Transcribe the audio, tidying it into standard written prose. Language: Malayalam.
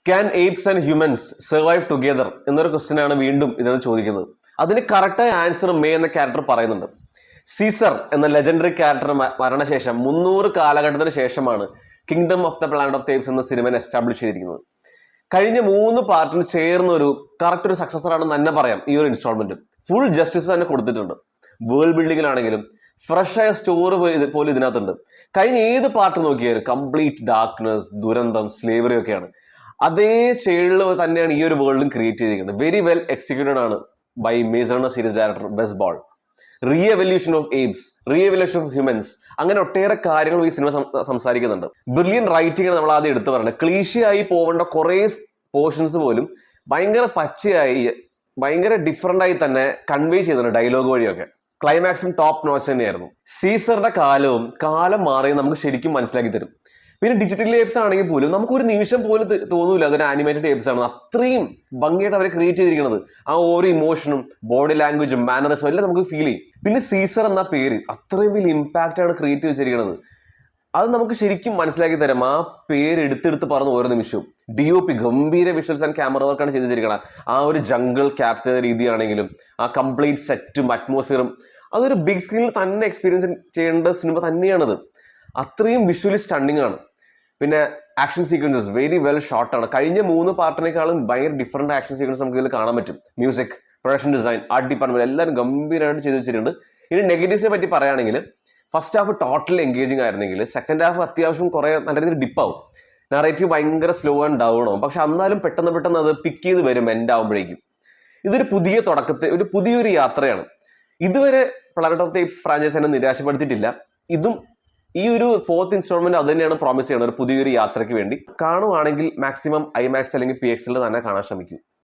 Can apes and humans survive together എന്നൊരു ക്വസ്റ്റ്യൻ ആണ് വീണ്ടും ഇതിനകത്ത് ചോദിക്കുന്നത്. അതിന് കറക്റ്റായ ആൻസർ മേ എന്ന ക്യാരക്ടർ പറയുന്നുണ്ട്. സീസർ എന്ന ലെജൻഡറി ക്യാരക്ടർ മരണശേഷം 300 കാലഘട്ടത്തിന് ശേഷമാണ് kingdom of the planet of the ഏപ്സ് എന്ന സിനിമ എസ്റ്റാബ്ലിഷ് ചെയ്തിരിക്കുന്നത്. കഴിഞ്ഞ 3 പാർട്ടിന് ചേർന്ന ഒരു കറക്റ്റ് ഒരു സക്സസർ ആണെന്ന് തന്നെ പറയാം. ഈ ഒരു ഇൻസ്റ്റാൾമെന്റ് ഫുൾ ജസ്റ്റിസ് തന്നെ കൊടുത്തിട്ടുണ്ട്. വേൾഡ് ബിൽഡിങ്ങിലാണെങ്കിലും ഫ്രഷ് ആയ സ്റ്റോറി പോലും ഇതിനകത്തുണ്ട്. കഴിഞ്ഞ ഏത് പാർട്ട് നോക്കിയാലും കംപ്ലീറ്റ് ഡാർക്ക്നെസ്, ദുരന്തം, സ്ലേവറി ഒക്കെയാണ്. അതേ ഷെയ്ഡിൽ തന്നെയാണ് ഈ ഒരു വേൾഡും ക്രിയേറ്റ് ചെയ്തിരിക്കുന്നത്. വെരി വെൽ എക്സിക്യൂട്ടഡ് ആണ് by Maze Runner series director Wes Ball. Re evolution of apes, re evolution of humans, അങ്ങനെ ഒട്ടേറെ കാര്യങ്ങൾ ഈ സിനിമ സംസാരിക്കുന്നുണ്ട്. ബ്രില്യൻ റൈറ്റിംഗ് നമ്മൾ ആദ്യം എടുത്തു പറയുന്നത്. ക്ലീഷിയായി പോകേണ്ട കുറേ പോർഷൻസ് പോലും ഭയങ്കര പച്ചയായി, ഭയങ്കര ഡിഫറെന്റ് ആയി തന്നെ കൺവേ ചെയ്യുന്നുണ്ട് ഡയലോഗ് വഴിയൊക്കെ. ക്ലൈമാക്സും ടോപ്പ് നോച്ച് തന്നെയായിരുന്നു. സീസറുടെ കാലം മാറി നമുക്ക് ശരിക്കും മനസ്സിലാക്കി തരും. പിന്നെ ഡിജിറ്റൽ ഏപ്സ് ആണെങ്കിൽ പോലും നമുക്ക് ഒരു നിമിഷം പോലും തോന്നൂല അതൊരു ആനിമേറ്റഡ് ഏപ്സ് ആണ്. അത്രയും ഭംഗിയായിട്ട് അവർ ക്രിയേറ്റ് ചെയ്തിരിക്കുന്നത്. ആ ഓരോ ഇമോഷനും ബോഡി ലാംഗ്വേജും മാനറിസവും എല്ലാം നമുക്ക് ഫീൽ ചെയ്യും. പിന്നെ സീസർ എന്ന പേര് അത്രയും വലിയ ഇമ്പാക്റ്റ് ആണ് ക്രിയേറ്റ് ചെയ്തിരിക്കുന്നത്. അത് നമുക്ക് ശരിക്കും മനസ്സിലാക്കി തരാം. ആ പേര് എടുത്തെടുത്ത് പറഞ്ഞ ഓരോ നിമിഷവും. DOP ഗംഭീര വിഷ്വൽസ് ആൻഡ് ക്യാമറ വർക്കാണ് ചെയ്ത് വെച്ചിരിക്കുന്നത്. ആ ഒരു ജംഗിൾ ക്യാപ്ചർ രീതിയാണെങ്കിലും ആ കംപ്ലീറ്റ് സെറ്റും അറ്റ്മോസ്ഫിയറും അതൊരു ബിഗ് സ്ക്രീനിൽ തന്നെ എക്സ്പീരിയൻസ് ചെയ്യേണ്ട സിനിമ തന്നെയാണത്. അത്രയും വിഷ്വലി സ്റ്റണ്ണിങ് ആണ്. പിന്നെ ആക്ഷൻ സീക്വൻസസ് വെരി വെൽ ഷോട്ടാണ്. കഴിഞ്ഞ 3 പാർട്ടിനേക്കാളും ഭയങ്കര ഡിഫറെന്റ് ആക്ഷൻ സീക്വൻസ് നമുക്ക് ഇതിൽ കാണാൻ പറ്റും. Music, production design, art department എല്ലാവരും ഗംഭീരമായിട്ട് ചെയ്ത് വെച്ചിട്ടുണ്ട്. ഇനി നെഗറ്റീവ്സിനെ പറ്റി പറയുകയാണെങ്കിൽ ഫസ്റ്റ് ഹാഫ് ടോട്ടൽ എൻഗേജിങ് ആയിരുന്നെങ്കിൽ സെക്കൻഡ് ഹാഫ് അത്യാവശ്യം കുറെ നല്ല രീതിയിൽ ഡിപ്പാവും. നറേറ്റീവ് ഭയങ്കര സ്ലോ ആൻഡ് ഡൗൺ ആവും. പക്ഷെ എന്നാലും പെട്ടെന്ന് അത് പിക്ക് ചെയ്ത് വരും എൻഡ് ആവുമ്പോഴേക്കും. ഇതൊരു പുതിയൊരു യാത്രയാണ്. ഇതുവരെ പ്ലാനറ്റ് ഓഫ് ദ ഏപ്സ് ഫ്രാഞ്ചൈസ് എന്നെ നിരാശപ്പെടുത്തിയിട്ടില്ല. ഇതും ഈ ഒരു 4th ഇൻസ്റ്റാൾമെന്റ് അത് തന്നെയാണ് പ്രോമിസ് ചെയ്യുന്നത്, ഒരു പുതിയൊരു യാത്രയ്ക്ക് വേണ്ടി. കാണുവാണെങ്കിൽ മാക്സിമം IMAX അല്ലെങ്കിൽ PXL തന്നെ കാണാൻ ശ്രമിക്കും.